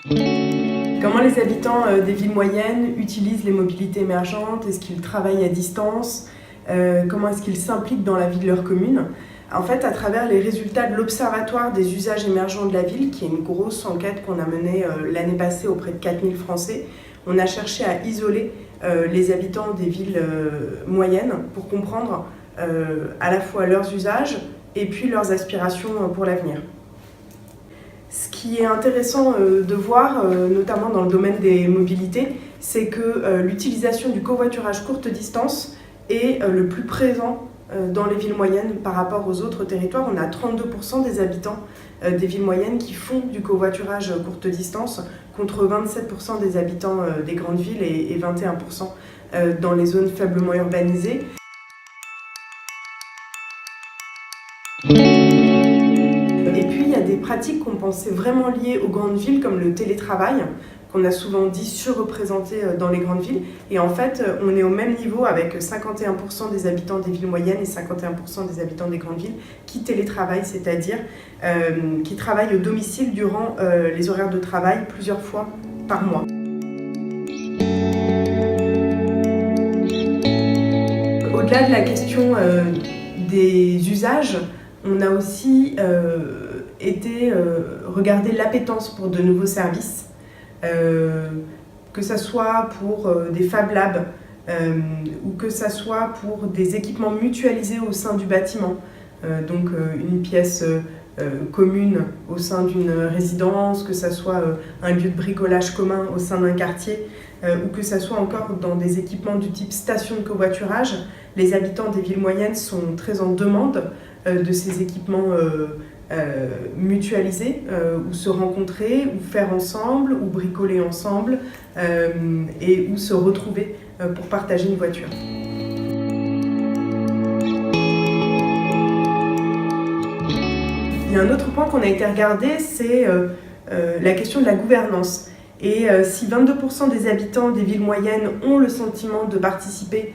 Comment les habitants des villes moyennes utilisent les mobilités émergentes? Est-ce qu'ils travaillent à distance? Comment est-ce qu'ils s'impliquent dans la vie de leur commune? En fait, à travers les résultats de l'Observatoire des usages émergents de la ville, qui est une grosse enquête qu'on a menée l'année passée auprès de 4000 Français, on a cherché à isoler les habitants des villes moyennes pour comprendre à la fois leurs usages et puis leurs aspirations pour l'avenir. Ce qui est intéressant de voir, notamment dans le domaine des mobilités, c'est que l'utilisation du covoiturage courte distance est le plus présent dans les villes moyennes par rapport aux autres territoires. On a 32% des habitants des villes moyennes qui font du covoiturage courte distance, contre 27% des habitants des grandes villes et 21% dans les zones faiblement urbanisées. Et puis il y a des pratiques qu'on pensait vraiment liées aux grandes villes, comme le télétravail, qu'on a souvent dit surreprésenté dans les grandes villes. Et en fait, on est au même niveau avec 51% des habitants des villes moyennes et 51% des habitants des grandes villes qui télétravaillent, c'est-à-dire qui travaillent au domicile durant les horaires de travail plusieurs fois par mois. Au-delà de la question des usages, on a aussi été regarder l'appétence pour de nouveaux services, que ce soit pour des Fab Labs ou que ce soit pour des équipements mutualisés au sein du bâtiment, donc une pièce commune au sein d'une résidence, que ce soit un lieu de bricolage commun au sein d'un quartier, ou que ce soit encore dans des équipements du type station de covoiturage. Les habitants des villes moyennes sont très en demande de ces équipements mutualisés, ou se rencontrer, ou faire ensemble, ou bricoler ensemble, et ou se retrouver pour partager une voiture. Il y a un autre point qu'on a été regarder, c'est la question de la gouvernance. Et si 22% des habitants des villes moyennes ont le sentiment de participer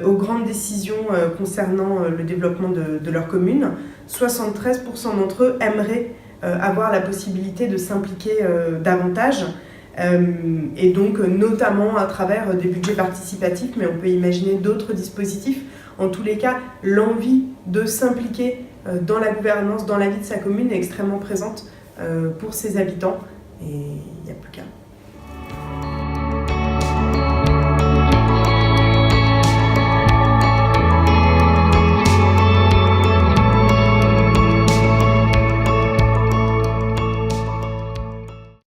aux grandes décisions concernant le développement de leur commune, 73% d'entre eux aimeraient avoir la possibilité de s'impliquer davantage, et donc notamment à travers des budgets participatifs, mais on peut imaginer d'autres dispositifs. En tous les cas, l'envie de s'impliquer dans la gouvernance, dans la vie de sa commune est extrêmement présente pour ses habitants, et il n'y a plus qu'à.